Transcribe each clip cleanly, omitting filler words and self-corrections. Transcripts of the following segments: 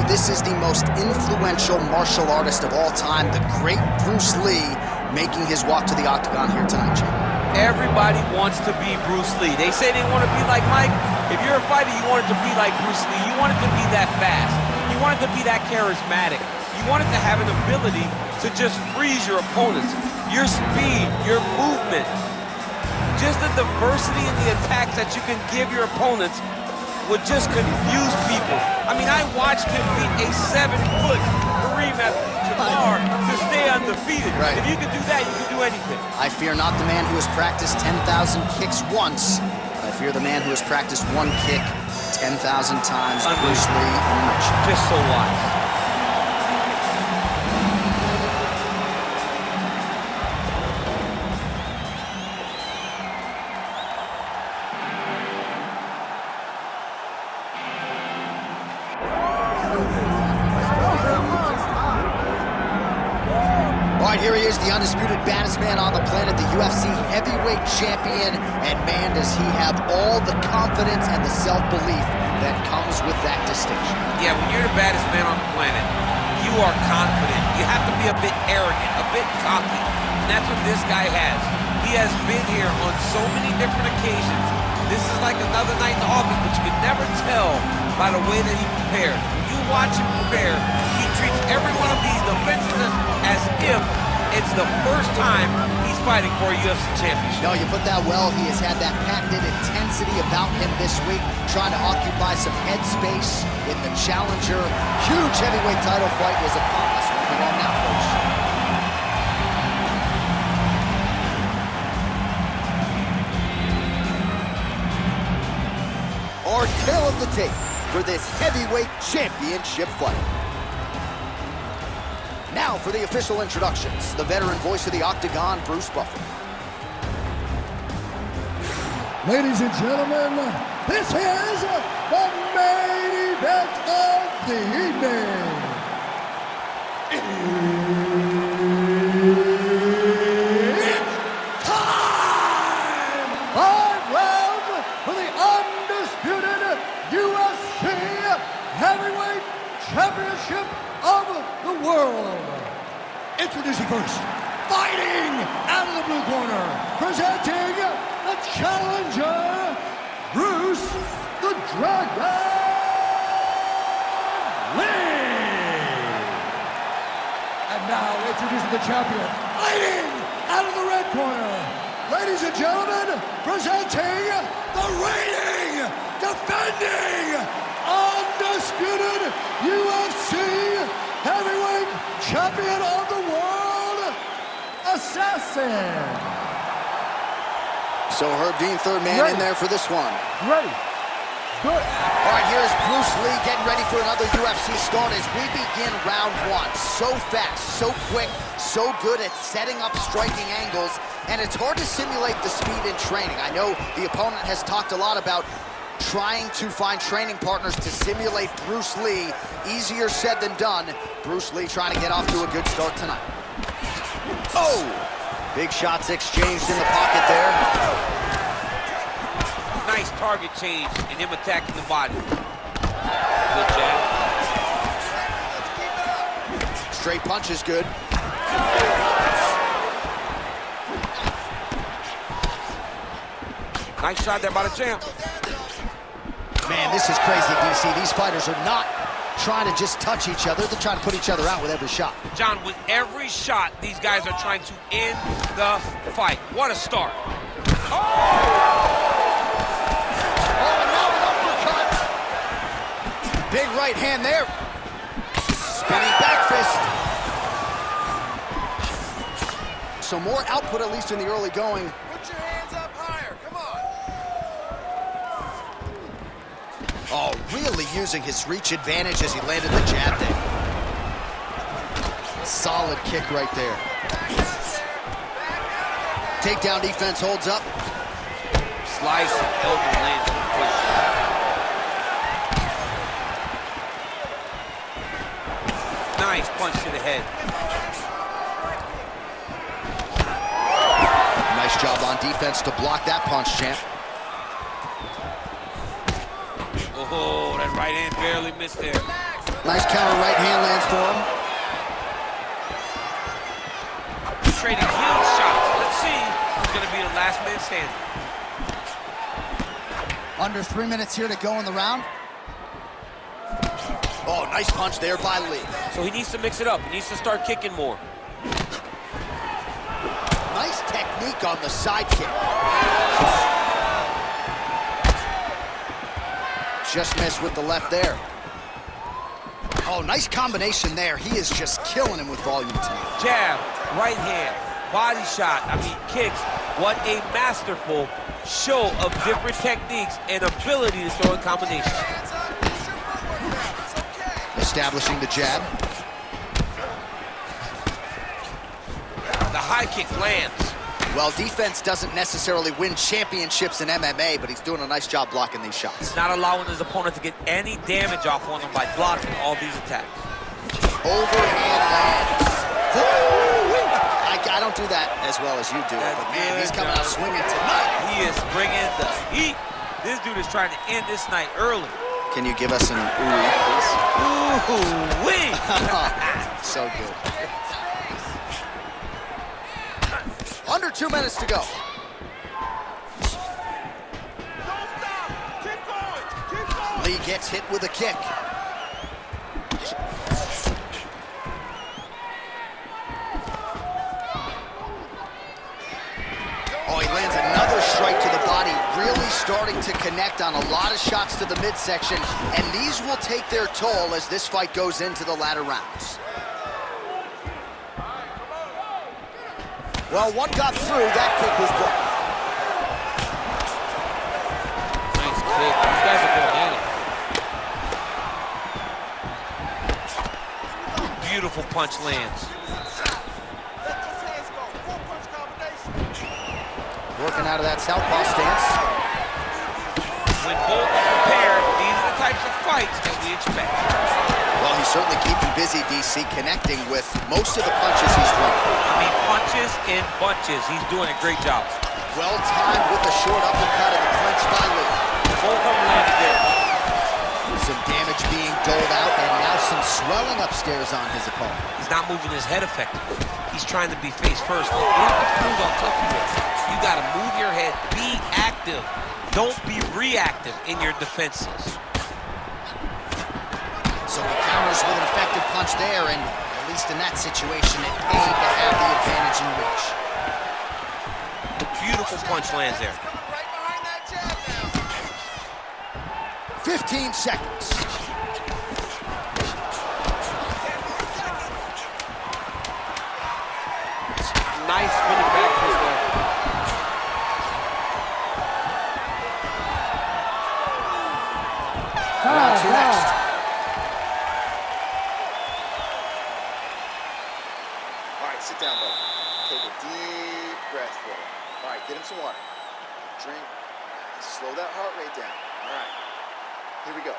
this is the most influential martial artist of all time, the great Bruce Lee, making his walk to the octagon here tonight, Jim. Everybody wants to be Bruce Lee. They say they want to be like Mike. If you're a fighter, you want it to be like Bruce Lee. You want it to be that fast. You want it to be that charismatic. You want it to have an ability to just freeze your opponents. Your speed, your movement, just the diversity in the attacks that you can give your opponents would just confuse people. I mean, I watched him beat a 7-foot Kareem Abdul-Jabbar to stay undefeated. Right. If you can do that, you can do anything. I fear not the man who has practiced 10,000 kicks once, but I fear the man who has practiced one kick 10,000 times. Bruce Lee in a nutshell. Just so wise. All right, here he is, the undisputed baddest man on the planet, the UFC heavyweight champion, and man, does he have all the confidence and the self-belief that comes with that distinction. Yeah, when you're the baddest man on the planet, you are confident. You have to be a bit arrogant, a bit cocky, and that's what this guy has. He has been here on so many different occasions. This is like another night in the office, but you can never tell by the way that he prepares. When you watch him prepare, he treats every one of these defenses as if it's the first time he's fighting for a UFC championship. No, you put that well. He has had that patented intensity about him this week, trying to occupy some head space in the challenger. Huge heavyweight title fight is upon us. Moving on now, folks. Our tale of the tape for this heavyweight championship fight. Now for the official introductions, the veteran voice of the Octagon, Bruce Buffer. Ladies and gentlemen, this is the main event of the evening. It's time! 5 rounds for the undisputed UFC Heavyweight Championship of the world. Introducing first, fighting out of the blue corner, presenting the challenger, Bruce the Dragon Lee. And now introducing the champion, fighting out of the red corner, ladies and gentlemen, presenting the reigning, defending, undisputed UFC heavyweight champion of the world, Assassin. So Herb Dean, third man in there for this one. Ready. Good. All right, here's Bruce Lee getting ready for another UFC start as we begin round one. So fast, so quick, so good at setting up striking angles, and it's hard to simulate the speed in training. I know the opponent has talked a lot about trying to find training partners to simulate Bruce Lee. Easier said than done. Bruce Lee trying to get off to a good start tonight. Oh! Big shots exchanged in the pocket there. Nice target change and him attacking the body. Good jab. Straight punch is good. Nice shot there by the champ. Man, this is crazy, DC. These fighters are not trying to just touch each other. They're trying to put each other out with every shot. John, with every shot, these guys are trying to end the fight. What a start. Oh, now an uppercut. Big right hand there. Spinning back fist. So more output, at least in the early going. Put your hands up higher. Come on. Oh, really using his reach advantage as he landed the jab there. Solid kick right there. Takedown defense holds up. slice and elbow lands on the push. Nice punch to the head. Nice job on defense to block that punch, champ. Oh, that right hand barely missed there. Relax, Nice counter right hand lands for him. Trading huge shots. Let's see who's going to be the last man standing. Under 3 minutes here to go in the round. Oh, nice punch there by Lee. So he needs to mix it up. He needs to start kicking more. Nice technique on the side kick. Just missed with the left there. Oh, nice combination there. He is just killing him with volume tonight. Jab, right hand, body shot, kicks. What a masterful show of different techniques and ability to throw in combination. Establishing the jab. The high kick lands. Well, defense doesn't necessarily win championships in MMA, but he's doing a nice job blocking these shots. He's not allowing his opponent to get any damage off on him by blocking all these attacks. Overhand lands. I don't do that as well as you do, but man, he's coming out swinging tonight. He is bringing the heat. This dude is trying to end this night early. Can you give us an ooh, please? Ooh-wee! So good. Under 2 minutes to go. Lee gets hit with a kick. Oh, he lands another strike to the body, really starting to connect on a lot of shots to the midsection, and these will take their toll as this fight goes into the latter rounds. Well, one got through, that kick was blocked. Nice kick. These guys are going at it. Beautiful punch lands. Working out of that southpaw stance. When both are prepared, these are the types of fights that we expect. Well, he's certainly keeping busy, DC, connecting with most of the punches he's throwing. Punches in bunches. He's doing a great job. Well timed with the short uppercut and the clinch by Lee. Both of them landed good. Some damage being doled out, and now some swelling upstairs on his opponent. He's not moving his head effectively. He's trying to be face first. Look, you have to prove how tough you are. You got to move your head. Be active. Don't be reactive in your defenses. So he counters with an effective punch there, and at least in that situation, it paid to have the advantage in reach. Beautiful punch lands there. 15 seconds. Nice spinning back fist there. Round two next. All right, sit down, bro. Take a deep breath for him. All right, get him some water. Drink. Slow that heart rate down. All right. Here we go.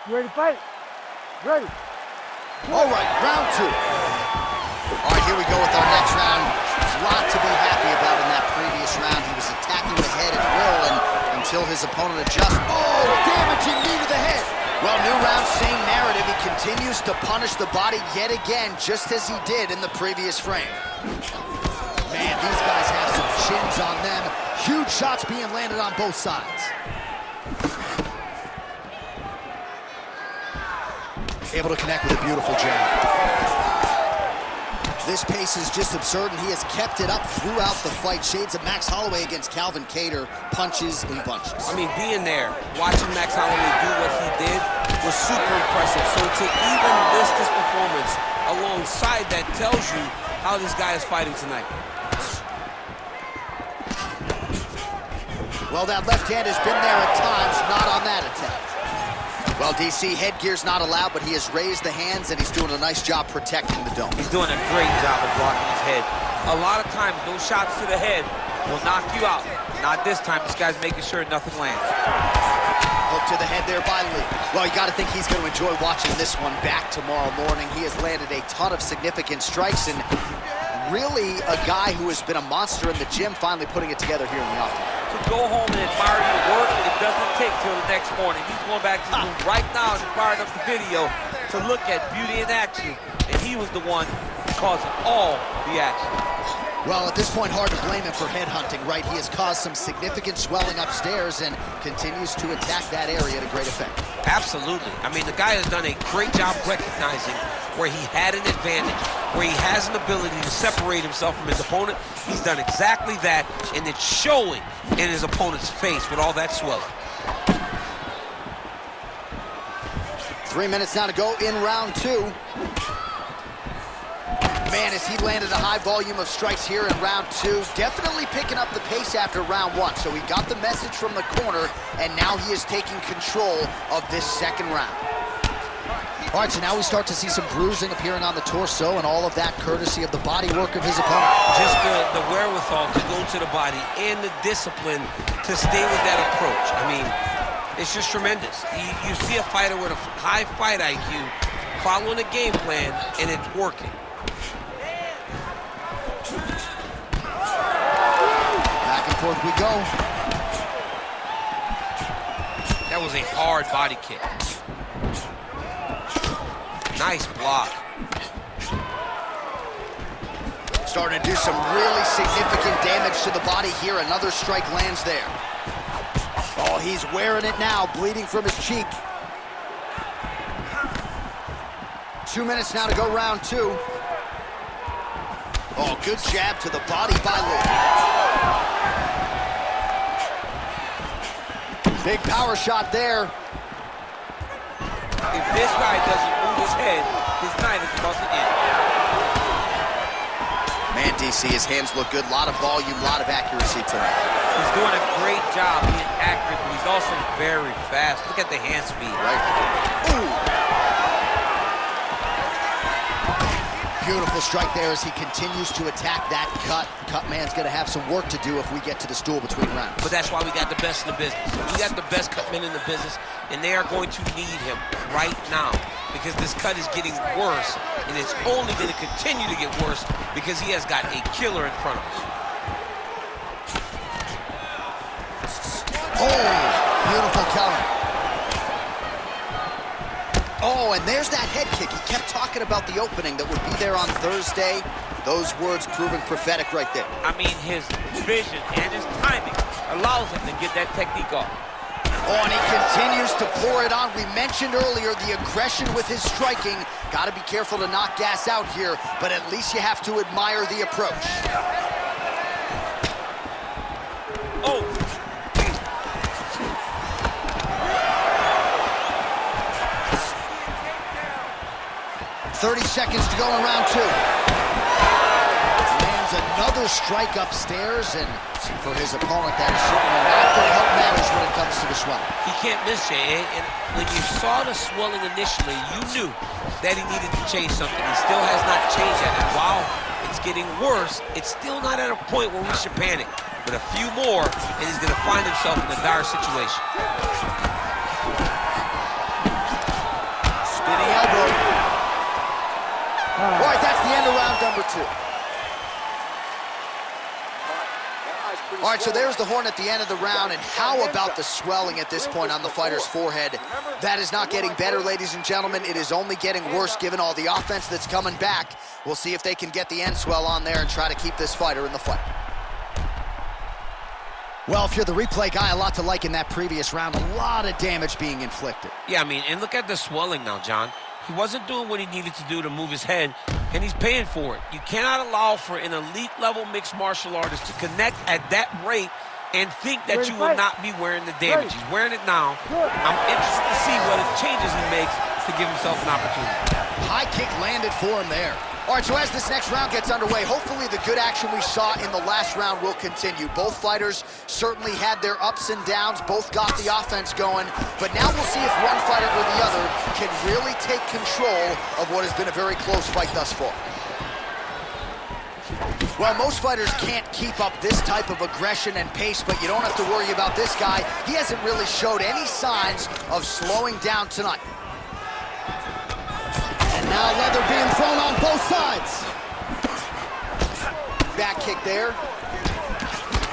You ready to fight? Ready. All right, round two. All right, here we go with our next round. A lot to be happy about in that previous round. He was attacking the head at will and until his opponent adjusts. Oh, damaging knee to the head. Well, new round, same narrative. He continues to punish the body yet again, just as he did in the previous frame. Man, these guys have some chins on them. Huge shots being landed on both sides. Able to connect with a beautiful jab. This pace is just absurd, and he has kept it up throughout the fight. Shades of Max Holloway against Calvin Kattar, punches in bunches. I mean, being there, watching Max Holloway do what he did was super impressive. So to even list this performance alongside that tells you how this guy is fighting tonight. Well, that left hand has been there at times, not on that attack. Well, DC, headgear's not allowed, but he has raised the hands, and he's doing a nice job protecting the dome. He's doing a great job of blocking his head. A lot of times, those shots to the head will knock you out. Not this time. This guy's making sure nothing lands. Hook to the head there by Lee. Well, you got to think he's going to enjoy watching this one back tomorrow morning. He has landed a ton of significant strikes, and really a guy who has been a monster in the gym, finally putting it together here in the office. To go home and admire your work, it doesn't take till the next morning. He's going back to the room right now and firing up the video to look at beauty in action, and he was the one causing all the action. Well, at this point, hard to blame him for headhunting, right? He has caused some significant swelling upstairs and continues to attack that area to great effect. Absolutely. I mean, the guy has done a great job recognizing where he had an advantage, where he has an ability to separate himself from his opponent. He's done exactly that, and it's showing in his opponent's face with all that swelling. 3 minutes now to go in round 2. Man, as he landed a high volume of strikes here in round 2, definitely picking up the pace after round 1. So he got the message from the corner, and now he is taking control of this second round. All right, so now we start to see some bruising appearing on the torso, and all of that courtesy of the body work of his opponent. Just the wherewithal to go to the body and the discipline to stay with that approach. I mean, it's just tremendous. You see a fighter with a high fight IQ following a game plan, and it's working. Back and forth we go. That was a hard body kick. Nice block. Starting to do some really significant damage to the body here. Another strike lands there. Oh, he's wearing it now, bleeding from his cheek. 2 minutes now to go round 2. Oh, good jab to the body by Lee. Big power shot there. If this guy doesn't move his head, his night is about to end. Man, DC, his hands look good. A lot of volume, a lot of accuracy tonight. He's doing a great job being accurate, but he's also very fast. Look at the hand speed. Right. Ooh. Beautiful strike there as he continues to attack that cut. Cut man's going to have some work to do if we get to the stool between rounds. But that's why we got the best in the business. We got the best cut men in the business, and they are going to need him right now because this cut is getting worse, and it's only going to continue to get worse because he has got a killer in front of him. Oh, beautiful counter. Oh, and there's that head kick. He kept talking about the opening that would be there on Thursday. Those words proving prophetic right there. I mean, his vision and his timing allows him to get that technique off. Oh, and he continues to pour it on. We mentioned earlier the aggression with his striking. Got to be careful to knock gas out here, but at least you have to admire the approach. Oh. 30 seconds to go in round 2. Lands another strike upstairs, and for his opponent, that is certainly not going to help matters when it comes to the swelling. He can't miss, Jay. And when you saw the swelling initially, you knew that he needed to change something. He still has not changed that. And while it's getting worse, it's still not at a point where we should panic. But a few more, and he's going to find himself in a dire situation. Spinning elbow. All right, that's the end of round number 2. All right, so there's the horn at the end of the round, and how about the swelling at this point on the fighter's forehead? That is not getting better, ladies and gentlemen. It is only getting worse given all the offense that's coming back. We'll see if they can get the end swell on there and try to keep this fighter in the fight. Well, if you're the replay guy, a lot to like in that previous round. A lot of damage being inflicted. Yeah, I mean, and look at the swelling now, John. He wasn't doing what he needed to do to move his head, and he's paying for it. You cannot allow for an elite-level mixed martial artist to connect at that rate and think that you will not be wearing the damage. He's wearing it now. I'm interested to see what changes he makes to give himself an opportunity. High kick landed for him there. All right, so as this next round gets underway, hopefully the good action we saw in the last round will continue. Both fighters certainly had their ups and downs, both got the offense going, but now we'll see if one fighter or the other can really take control of what has been a very close fight thus far. Well, most fighters can't keep up this type of aggression and pace, but you don't have to worry about this guy. He hasn't really showed any signs of slowing down tonight. And now leather being thrown on both sides. Back kick there.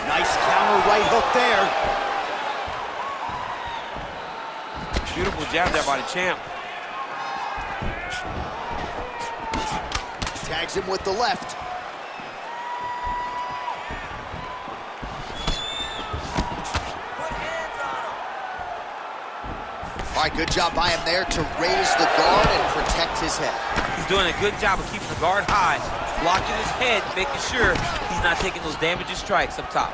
Nice counter right hook there. Beautiful jab there by the champ. Tags him with the left. All right, good job by him there to raise the guard and protect his head. He's doing a good job of keeping the guard high, blocking his head, making sure he's not taking those damaging strikes up top.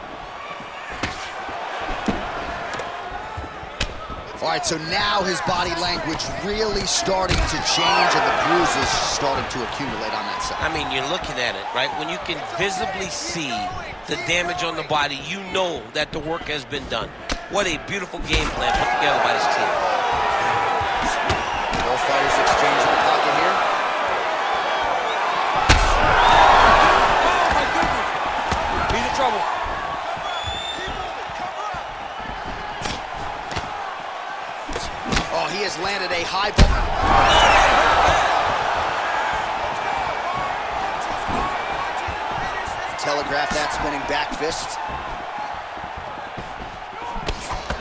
All right, so now his body language really starting to change and the bruises starting to accumulate on that side. I mean, you're looking at it, right? When you can visibly see the damage on the body, you know that the work has been done. What a beautiful game plan put together by this team. Both fighters exchange in the pocket here. Oh, my goodness. He's in trouble. Oh, he has landed a high ball. Telegraph that spinning back fist.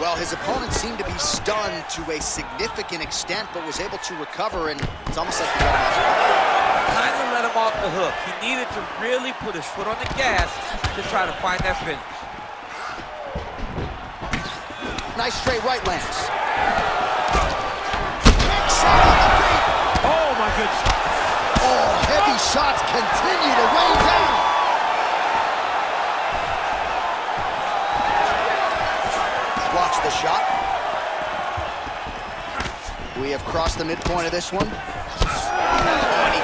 Well, his opponent seemed to be stunned to a significant extent, but was able to recover, and it's almost like he got him off the hook. Kind of let him off the hook. He needed to really put his foot on the gas to try to find that finish. Nice straight right lands. Kicks out on the feet. Oh, my goodness. Oh, heavy shots continue to rain down. Blocks the shot. We have crossed the midpoint of this one. Oh, and he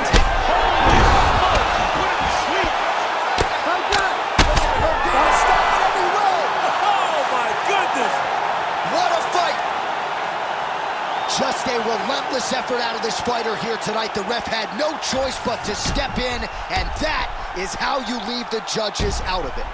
just a relentless effort out of this fighter here tonight. The ref had no choice but to step in, and that is how you leave the judges out of it.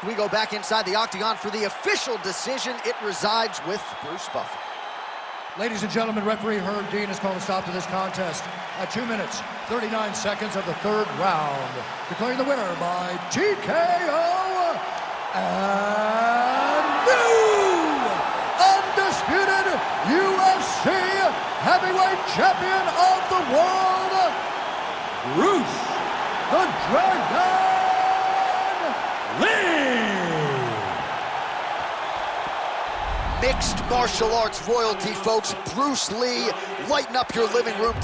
We go back inside the octagon for the official decision. It resides with Bruce Buffer. Ladies and gentlemen, referee Herb Dean has called a stop to this contest at 2 minutes, 39 seconds of the third round, declaring the winner by TKO and new undisputed UFC heavyweight champion of the world, Bruce the Dragon Lee. Mixed martial arts royalty, folks. Bruce Lee, lighten up your living room tonight.